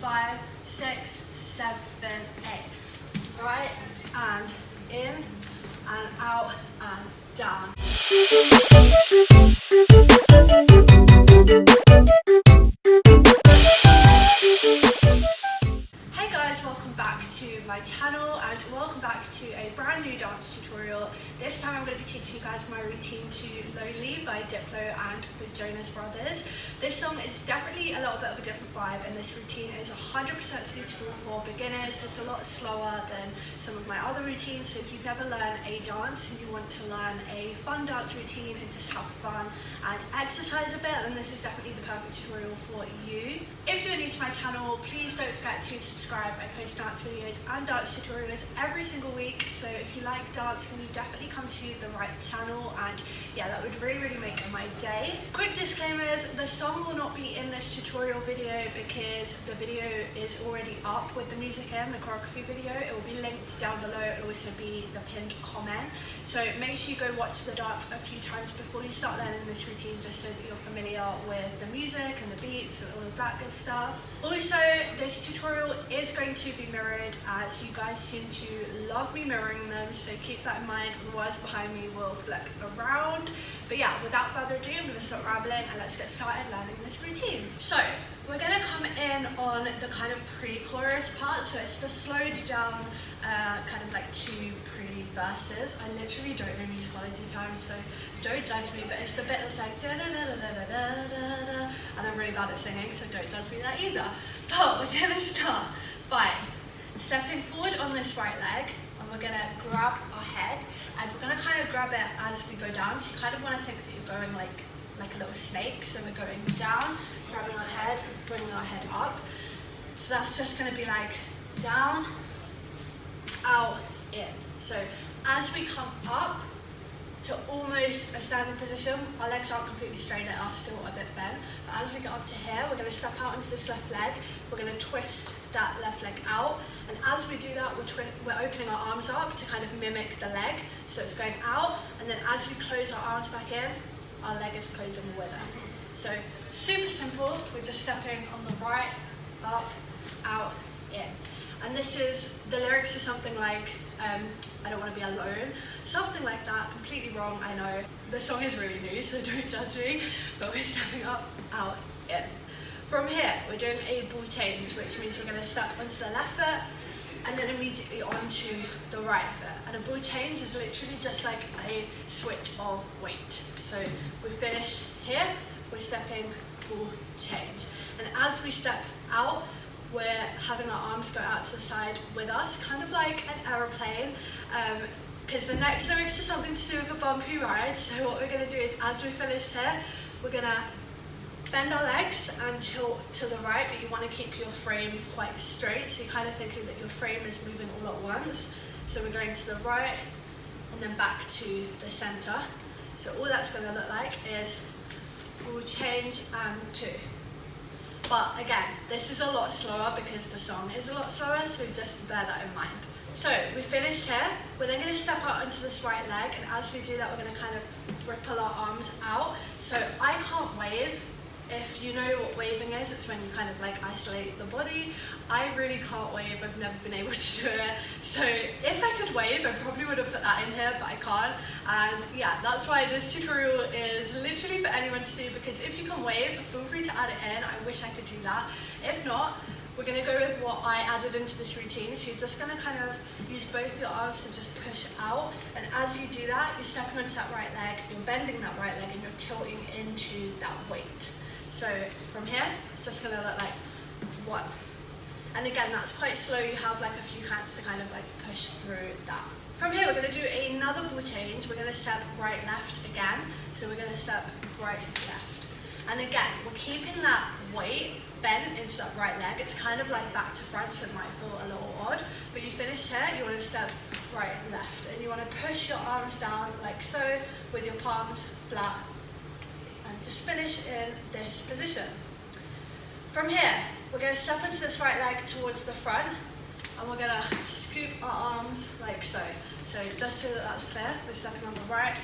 5, 6, 7, 8. Right, and in, and out, and down. Hey guys, welcome back to my channel and welcome back to a brand new dance tutorial. This time I'm going to be teaching you guys my routine to Lonely by Diplo and the Jonas Brothers. This song is definitely a little bit of a different vibe, and this routine is 100% suitable for beginners. It's a lot slower than some of my other routines, so if you've never learned a dance and you want to learn a fun dance routine and just have fun and exercise a bit, then this is definitely the perfect tutorial for you. If you're new to my channel, please don't forget to subscribe. I post dance videos and dance tutorials every single week, so if you like dance then you definitely come to the right channel, and yeah, that would really make my day. Quick disclaimers, the song will not be in this tutorial video because the video is already up with the music in, the choreography video. It will be linked down below. It will also be the pinned comment, so make sure you go watch the dance a few times before you start learning this routine, just so that you're familiar with the music and the beats and all of that good stuff. Also, this tutorial is going to be mirrored, as you guys seem to love me mirroring them, so keep that in mind. The words behind me will flip around. But yeah, without further ado, I'm going to stop rambling and let's get started learning this routine. So we're going to come in on the kind of pre-chorus part, so it's the slowed down kind of like two pre-verses. I literally don't know musicology terms, so don't judge me, but it's the bit that's like da da da da da da da da, and I'm really bad at singing, so don't judge me that either. But we're going to start by stepping forward on this right leg, and we're going to grab our head, and we're going to kind of grab it as we go down. So you kind of want to think that you're going like a little snake. So we're going down, grabbing our head, bringing our head up. So that's just going to be like down, out, in. So as we come up to almost a standing position, our legs aren't completely straight, they are still a bit bent, but as we get up to here, we're going to step out into this left leg, we're going to twist that left leg out, and as we do that, we're opening our arms up to kind of mimic the leg, so it's going out, and then as we close our arms back in, our leg is closing with it. So super simple, we're just stepping on the right, up, out, in. And this is, the lyrics are something like, I don't want to be alone, something like that. Completely wrong, I know. The song is really new, so don't judge me, but we're stepping up, out, in. From here, we're doing a ball change, which means we're going to step onto the left foot and then immediately onto the right foot. And a ball change is literally just like a switch of weight. So we finished here, we're stepping, ball change. And as we step out, we're having our arms go out to the side with us, kind of like an aeroplane, because the next lyrics is something to do with a bumpy ride. So what we're going to do is, as we finish here, we're going to bend our legs and tilt to the right, but you want to keep your frame quite straight, so you're kind of thinking that your frame is moving all at once. So we're going to the right and then back to the center. So all that's going to look like is we'll change and two. But again, this is a lot slower because the song is a lot slower, so just bear that in mind. So we finished here, we're then going to step out onto this right leg, and as we do that, we're going to kind of ripple our arms out. So I can't wave. If you know what waving is, it's when you kind of like isolate the body. I really can't wave, I've never been able to do it. So if I could wave, I probably would have put that in here, but I can't. And yeah, that's why this tutorial is literally for anyone to do, because if you can wave, feel free to add it in. I wish I could do that. If not, we're going to go with what I added into this routine. So you're just going to kind of use both your arms to just push out. And as you do that, you're stepping onto that right leg, you're bending that right leg, and you're tilting into that weight. So from here, it's just going to look like one. And again, that's quite slow. You have like a few counts to kind of like push through that. From here, we're going to do another ball change. We're going to step right, left again. So we're going to step right, left. And again, we're keeping that weight bent into that right leg. It's kind of like back to front, so it might feel a little odd. But you finish here, you want to step right, left. And you want to push your arms down like so, with your palms flat. And just finish in this position. From here, we're going to step into this right leg towards the front, and we're going to scoop our arms like so. So just so that that's clear, we're stepping on the right,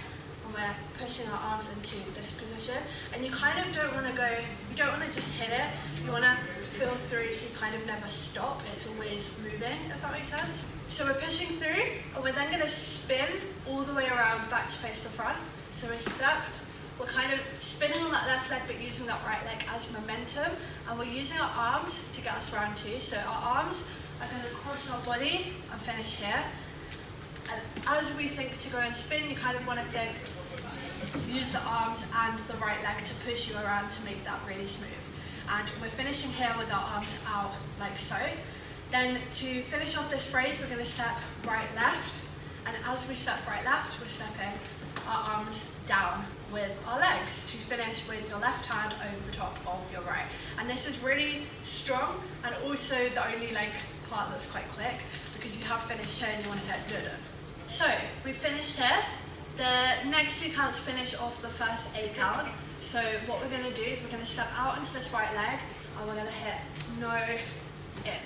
and we're pushing our arms into this position. And you kind of don't want to go, you don't want to just hit it, you want to feel through, so you kind of never stop. It's always moving, if that makes sense. So we're pushing through, and we're then going to spin all the way around back to face the front. So we're stepped, we're kind of spinning on that left leg, but using that right leg as momentum, and we're using our arms to get us around too. So our arms are going to cross our body and finish here. And as we think to go and spin, you kind of want to think, use the arms and the right leg to push you around to make that really smooth. And we're finishing here with our arms out like so. Then to finish off this phrase, we're going to step right left, and as we step right left, we're stepping our arms down with our legs to finish with your left hand over the top of your right. And this is really strong, and also the only part that's quite quick, because you have finished here and you want to hit da-da. So we've finished here. The next 2 counts finish off the first 8 count. So what we're going to do is we're going to step out into this right leg, and we're going to hit no in.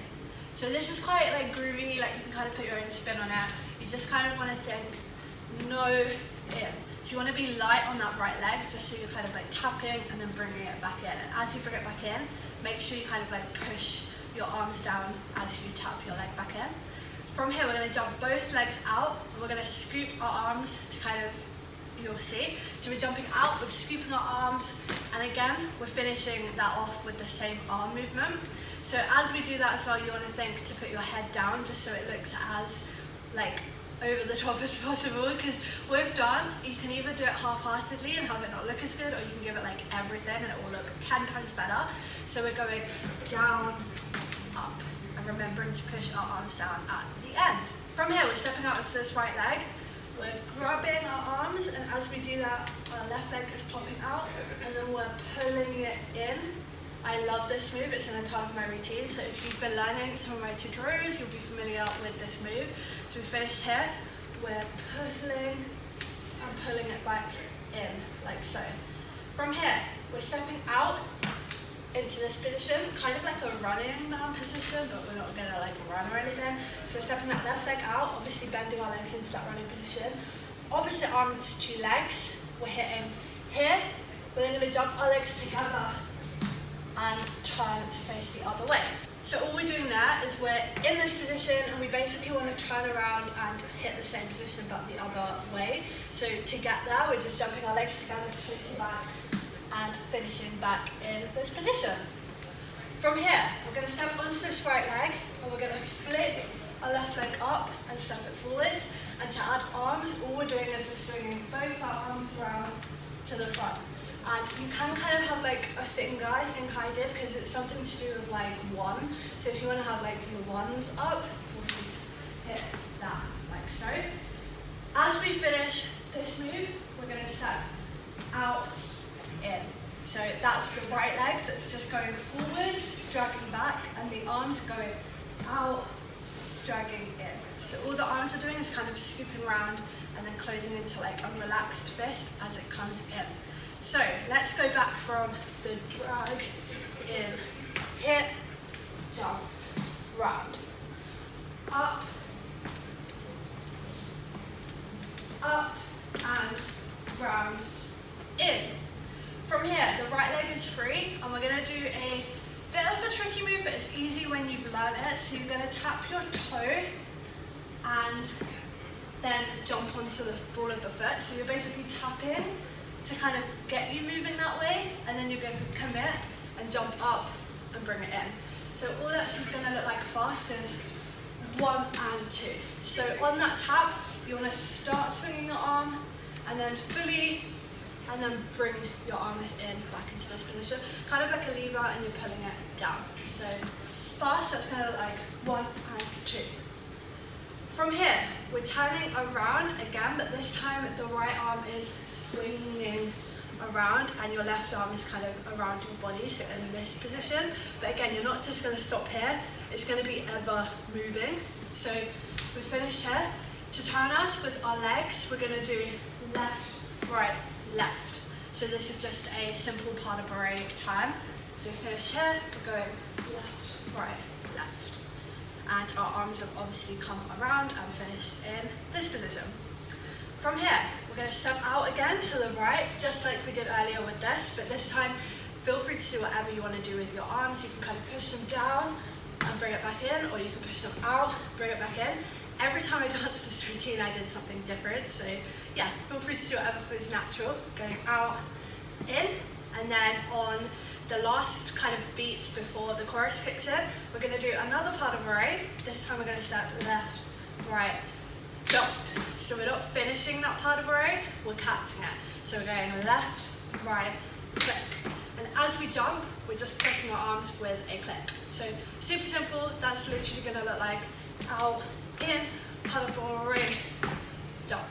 So this is quite groovy, you can kind of put your own spin on it. You just kind of want to think no in. So you want to be light on that right leg, just so you're kind of tapping and then bringing it back in. And as you bring it back in, make sure you kind of push your arms down as you tap your leg back in. From here, we're going to jump both legs out, and we're going to scoop our arms to kind of, you'll see. So we're jumping out, we're scooping our arms, and again, we're finishing that off with the same arm movement. So as we do that as well, you want to think to put your head down, just so it looks as over the top as possible, because with dance, you can either do it half-heartedly and have it not look as good, or you can give it everything and it will look 10 times better. So we're going down, up, and remembering to push our arms down at the end. From here, we're stepping out into this right leg. We're grabbing our arms, and as we do that, our left leg is popping out, and then we're pulling it in. I love this move, it's an entire of my routine, so if you've been learning some of my tutorials, you'll be familiar with this move. So we finished here, we're pulling and pulling it back in, like so. From here, we're stepping out into this position, kind of like a running man position, but we're not gonna run or anything. So we're stepping that left leg out, obviously bending our legs into that running position. Opposite arms to legs, we're hitting here. We're then gonna jump our legs together and turn to face the other way. So all we're doing there is we're in this position, and we basically want to turn around and hit the same position but the other way. So to get there, we're just jumping our legs together to face the back and finishing back in this position. From here, we're going to step onto this right leg, and we're going to flick our left leg up and step it forwards. And to add arms, all we're doing is we're swinging both our arms around to the front. And you can kind of have a finger, I think I did, because it's something to do with one. So if you want to have your ones up, we'll just hit that like so. As we finish this move, we're going to step out, in. So that's the right leg that's just going forwards, dragging back, and the arms are going out, dragging in. So all the arms are doing is kind of scooping around and then closing into a relaxed fist as it comes in. So let's go back from the drag in, hit, jump, round, up, and round, in. From here, the right leg is free, and we're going to do a bit of a tricky move, but it's easy when you've learned it. So you're going to tap your toe and then jump onto the ball of the foot. So you're basically tapping to kind of get you moving that way, and then you're going to commit and jump up and bring it in. So all that's going to look like fast is 1 and 2. So on that tap, you want to start swinging your arm, and then fully, and then bring your arms in back into this position, kind of like a lever, and you're pulling it down. So fast, that's going to look like 1 and 2. From here, we're turning around again, but this time the right arm is swinging around and your left arm is kind of around your body, so in this position. But again, you're not just going to stop here, it's going to be ever moving. So we finished here. To turn us with our legs, we're going to do left, right, left. So this is just a simple pas de bourrée turn. So we finish here, we're going left, right, left. And our arms have obviously come around and finished in this position. From here, we're going to step out again to the right, just like we did earlier with this, but this time feel free to do whatever you want to do with your arms. You can kind of push them down and bring it back in, or you can push them out, bring it back in. Every time I danced this routine, I did something different. So yeah, feel free to do whatever feels natural. Going out, in, and then on the last kind of beats before the chorus kicks in, we're going to do another pas de bourrée. This time we're going to step left, right, jump. So we're not finishing that pas de bourrée, we're catching it. So we're going left, right, click. And as we jump, we're just pressing our arms with a click. So super simple. That's literally going to look like out, in, pas de bourrée, jump.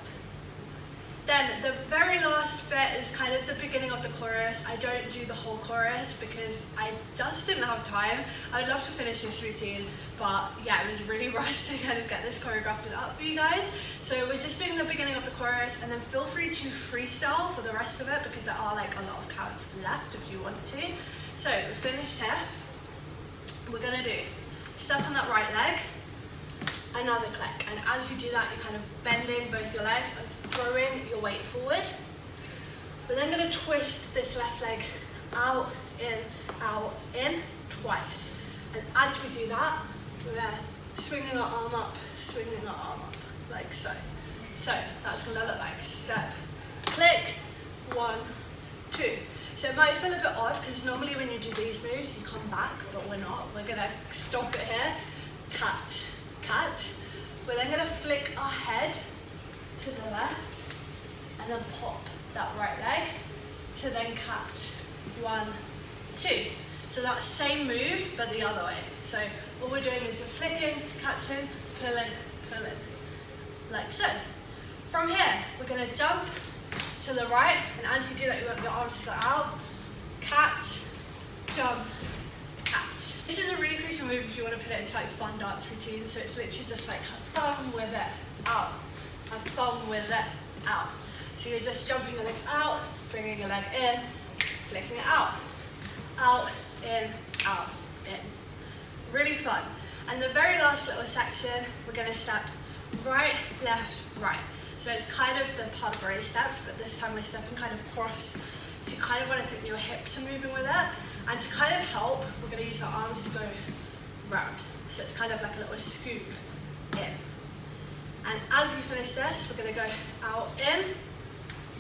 Then the very last bit is kind of the beginning of the chorus. I don't do the whole chorus because I just didn't have time. I'd love to finish this routine, but yeah, it was really rushed to kind of get this choreographed up for you guys. So we're just doing the beginning of the chorus, and then feel free to freestyle for the rest of it because there are like a lot of counts left if you want to. So we're finished here. We're gonna do step on that right leg, another click, and as you do that, you're kind of bending both your legs and throwing your weight forward. We're then going to twist this left leg out, in, twice. And as we do that, we're swinging our arm up, like so. So that's going to look like step, click, 1, 2. So it might feel a bit odd because normally when you do these moves, you come back, but we're not. We're going to stop it here, catch, catch. We're then going to flick our head to the left and then pop that right leg to then catch. 1, 2. So that same move but the other way. So what we're doing is we're flicking, catching, pulling, like so. From here we're going to jump to the right, and as you do that you want your arms to go out, catch, jump, catch. This is a really crucial move if you want to put it into like fun dance routines. So it's literally just like have fun with it, out, have fun with it, out. So you're just jumping your legs out, bringing your leg in, flicking it out, in, really fun. And the very last little section, we're going to step right, left, right. So it's kind of the pas de bourrée steps, but this time we're stepping kind of cross. So you kind of want to think your hips are moving with it. And to kind of help, we're going to use our arms to go round. So it's kind of like a little scoop in. And as we finish this, we're going to go out, in,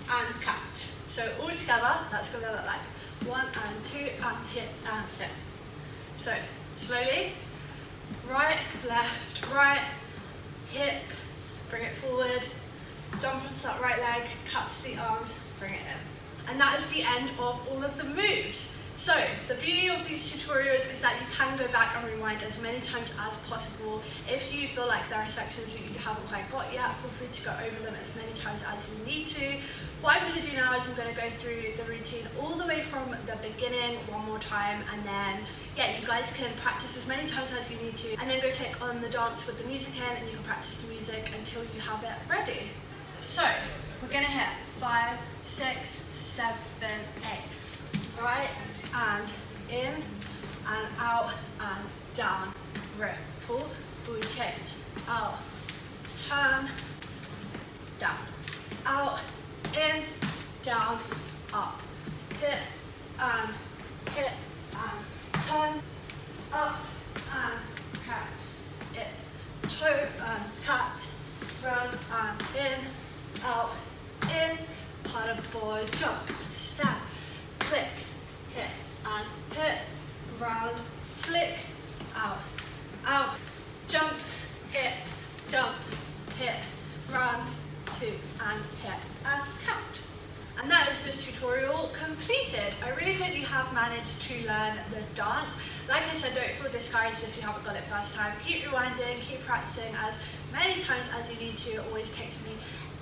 and catch. So all together, that's going to look like 1 and 2 and hit and in. So slowly, right, left, right, hip, bring it forward, jump onto that right leg, catch the arms, bring it in. And that is the end of all of the moves. So the beauty of these tutorials is that you can go back and rewind as many times as possible. If you feel like there are sections that you haven't quite got yet, feel free to go over them as many times as you need to. What I'm going to do now is I'm going to go through the routine all the way from the beginning one more time, and then yeah, you guys can practice as many times as you need to, and then go take on the dance with the music in, and you can practice the music until you have it ready. So we're going to hit 5, 6, 7, 8. Right, and in, and out, and down, rip, pull, we change, out, turn, down, out, in, down, up, hit, and turn, up, and catch, in, toe, and catch, run, and in, out, in, pas de bourrée, jump, step, click, hit, and hit, round, flick, out, jump, hit, run, 2, and hit, and catch. And that is the tutorial completed. I really hope you have managed to learn the dance. Like I said, don't feel discouraged if you haven't got it first time. Keep rewinding, keep practicing as many times as you need to. It always takes me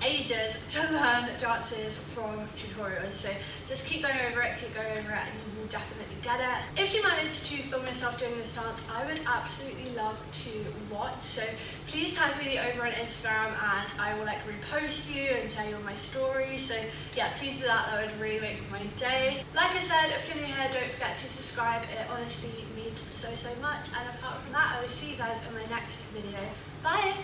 ages to learn dances from tutorials, so just keep going over it, and you will definitely get it. If you manage to film yourself doing this dance, I would absolutely love to watch, so please tag me over on Instagram and I will like repost you and tell you on my story. So yeah, please do that, that would really make my day. Like I said, if you're new here, don't forget to subscribe, it honestly means so much, and apart from that, I will see you guys in my next video. Bye!